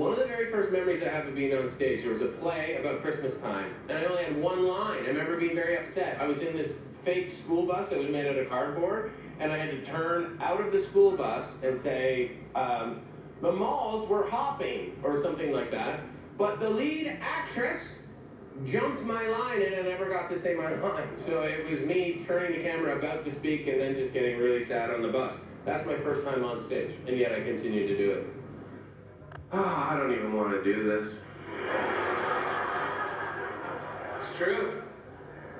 one of the very first memories I have of being on stage. There was a play about Christmas time, and I only had one line. I remember being very upset. I was in this fake school bus that was made out of cardboard, and I had to turn out of the school bus and say, the malls were hopping, or something like that. But the lead actress jumped my line, and I never got to say my line. So it was me turning the camera about to speak and then just getting really sad on the bus. That's my first time on stage, and yet I continue to do it. Oh, I don't even want to do this. It's true.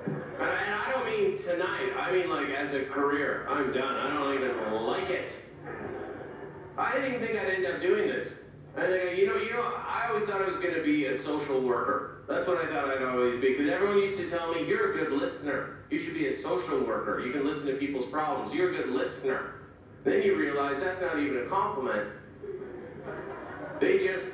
And I don't mean tonight. I mean like as a career. I'm done. I don't even like it. I didn't even think I'd end up doing this. I think, I always thought I was going to be a social worker. That's what I thought I'd always be. Because everyone used to tell me, you're a good listener. You should be a social worker. You can listen to people's problems. You're a good listener. Then you realize that's not even a compliment. They just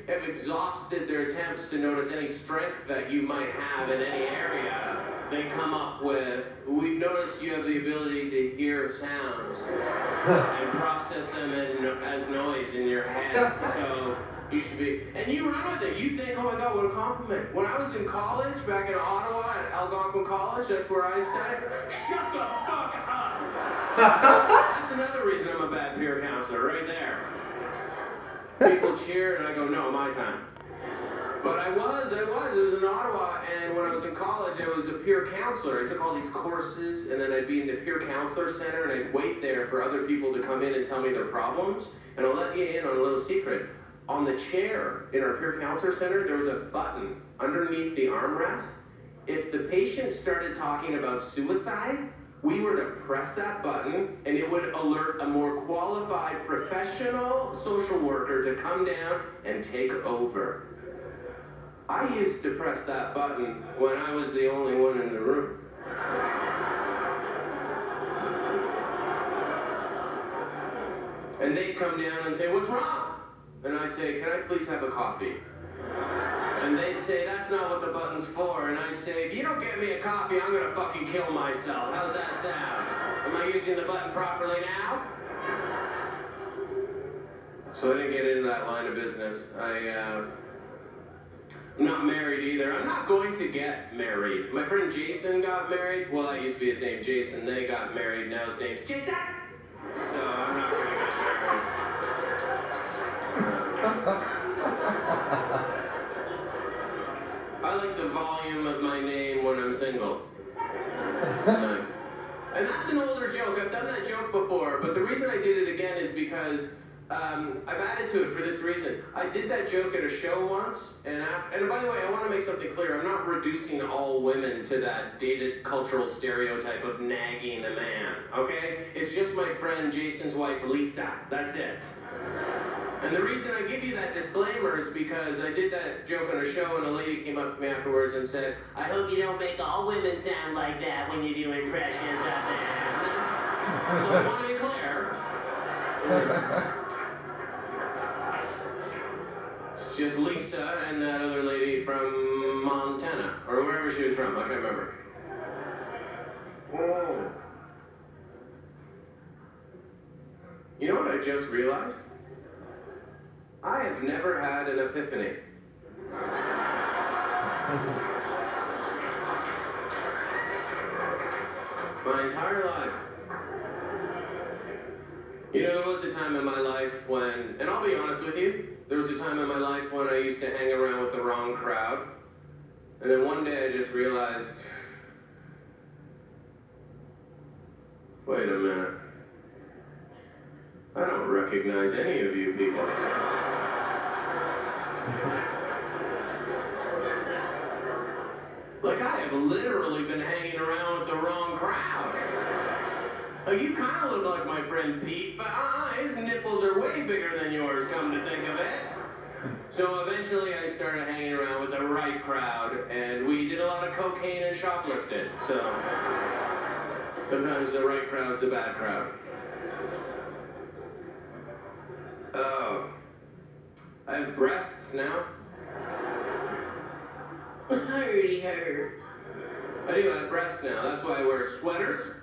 have exhausted their attempts to notice any strength that you might have in any area. They come up with, we've noticed you have the ability to hear sounds and process them as noise in your head. So you should be, and you run with it. You think, oh my God, what a compliment. When I was in college, back in Ottawa at Algonquin College, that's where I studied. Shut the fuck up. That's another reason I'm a bad peer counselor, right there. People cheer, and I go, no, my time. But I was in Ottawa, and when I was in college, I was a peer counselor. I took all these courses, and then I'd be in the peer counselor center, and I'd wait there for other people to come in and tell me their problems. And I'll let you in on a little secret. On the chair in our peer counselor center, there was a button underneath the armrest. If the patient started talking about suicide, we were to press that button, and it would alert a more qualified professional social worker to come down and take over. I used to press that button when I was the only one in the room. And they'd come down and say, what's wrong? And I say, can I please have a coffee? And they'd say, that's not what the button's for. And I'd say, if you don't get me a coffee, I'm gonna fucking kill myself. How's that sound? Am I using the button properly now? So I didn't get into that line of business. I'm not married either. I'm not going to get married. My friend Jason got married. Well, that used to be his name, Jason. Then he got married. Now his name's Jason. So I'm not going to get married. I like the volume of my name when I'm single. It's nice. And that's an older joke. I've done that joke before, but the reason I did it again is because I've added to it for this reason. I did that joke at a show once, and by the way, I want to make something clear. I'm not reducing all women to that dated cultural stereotype of nagging a man, okay? It's just my friend Jason's wife, Lisa. That's it. And the reason I give you that disclaimer is because I did that joke on a show, and a lady came up to me afterwards and said, I hope you don't make all women sound like that when you do impressions of them. So I want to be clear. It's just Lisa and that other lady from Montana, or wherever she was from, I can't remember. Oh. You know what I just realized? I have never had an epiphany. My entire life. You know, there was a time in my life when, and I'll be honest with you, there was a time in my life when I used to hang around with the wrong crowd. And then one day I just realized, wait a minute. I don't recognize any of you people. Like, I have literally been hanging around with the wrong crowd. Like, you kind of look like my friend Pete, but his nipples are way bigger than yours, come to think of it. So eventually I started hanging around with the right crowd, and we did a lot of cocaine and shoplifted. So sometimes the right crowd's the bad crowd. Oh, I have breasts now. Hurdy hurt. I do have breasts now. That's why I wear sweaters.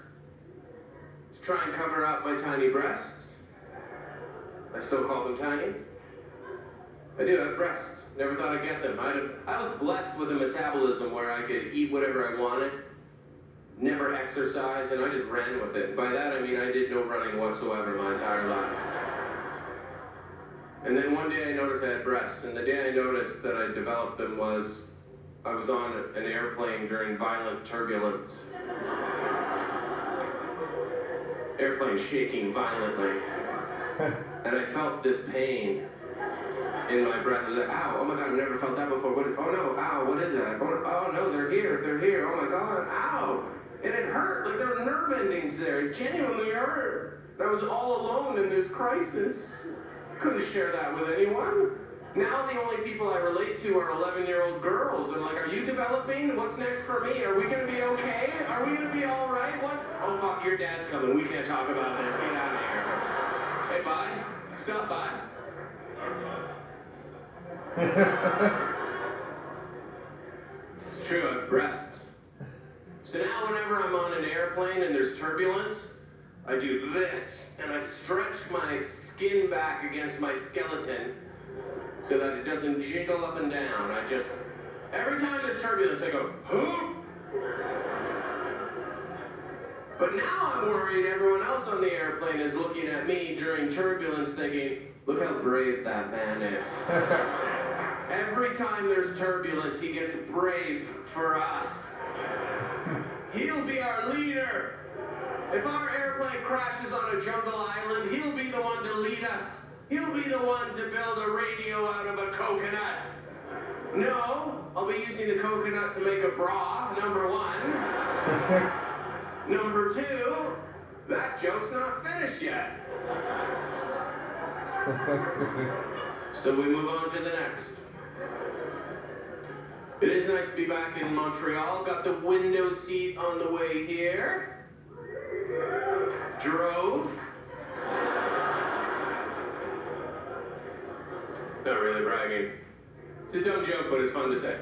To try and cover up my tiny breasts. I still call them tiny. I do have breasts. Never thought I'd get them. I was blessed with a metabolism where I could eat whatever I wanted, never exercise, and I just ran with it. By that I mean I did no running whatsoever my entire life. And then one day I noticed I had breasts, and the day I noticed that I developed them was I was on an airplane during violent turbulence. Airplane shaking violently. And I felt this pain in my breath. I was like, ow, oh my God, I've never felt that before. Oh no, ow, what is that? Oh no, they're here, oh my God, ow. And it hurt, like there were nerve endings there. It genuinely hurt. And I was all alone in this crisis. Couldn't share that with anyone. Now the only people I relate to are 11-year-old girls. They're like, are you developing? What's next for me? Are we gonna be okay? Are we gonna be all right? Oh fuck, your dad's coming. We can't talk about this. Get out of here. Hey, bud. What's up, bud? It's true, I have breasts. So now whenever I'm on an airplane and there's turbulence, I do this, and I stretch my skin back against my skeleton so that it doesn't jiggle up and down. Every time there's turbulence, I go, huh? But now I'm worried everyone else on the airplane is looking at me during turbulence thinking, look how brave that man is. Every time there's turbulence, he gets brave for us. He'll be our leader. If our airplane crashes on a jungle island, he'll be the one to lead us. He'll be the one to build a radio out of a coconut. No, I'll be using the coconut to make a bra, number one. Number two, that joke's not finished yet. So we move on to the next. It is nice to be back in Montreal. Got the window seat on the way here. Drove. Not really bragging. It's a dumb joke, but it's fun to say.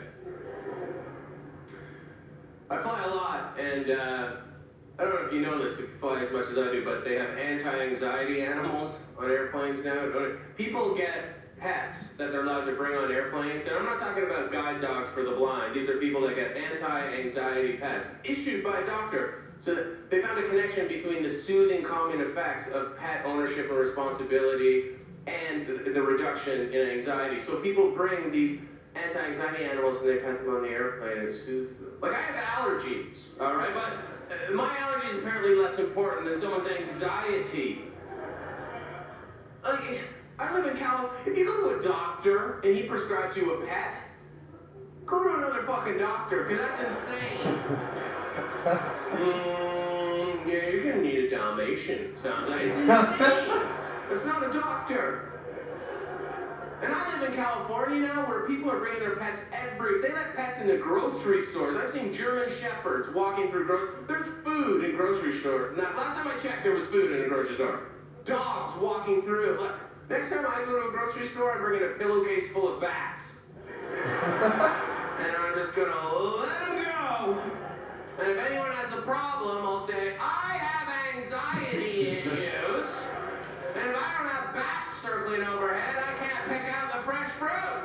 I fly a lot, and I don't know if you know this, if you fly as much as I do, but they have anti-anxiety animals on airplanes now. People get pets that they're allowed to bring on airplanes, and I'm not talking about guide dogs for the blind. These are people that get anti-anxiety pets issued by a doctor. So they found a connection between the soothing, calming effects of pet ownership and responsibility and the reduction in anxiety. So people bring these anti-anxiety animals and they pet them on the airplane and it soothes them. Like, I have allergies, all right? But my allergy is apparently less important than someone's anxiety. I live in California. If you go to a doctor and he prescribes you a pet, go to another fucking doctor, because that's insane. Yeah, you're gonna need a Dalmatian, sounds like. It's insane. It's not a doctor. And I live in California now where people are bringing their pets they let pets in the grocery stores. I've seen German Shepherds walking through there's food in grocery stores. Now, last time I checked, there was food in a grocery store. Dogs walking through. Next time I go to a grocery store, I bring in a pillowcase full of bats. And I'm just gonna let them go. And if anyone has a problem, I'll say, I have anxiety issues. And if I don't have bats circling overhead, I can't pick out the fresh fruit.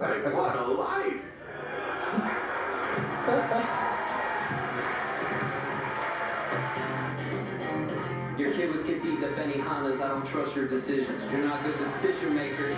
Like, what a life. Your kid was conceived of Benihana's. I don't trust your decisions. You're not a good decision maker.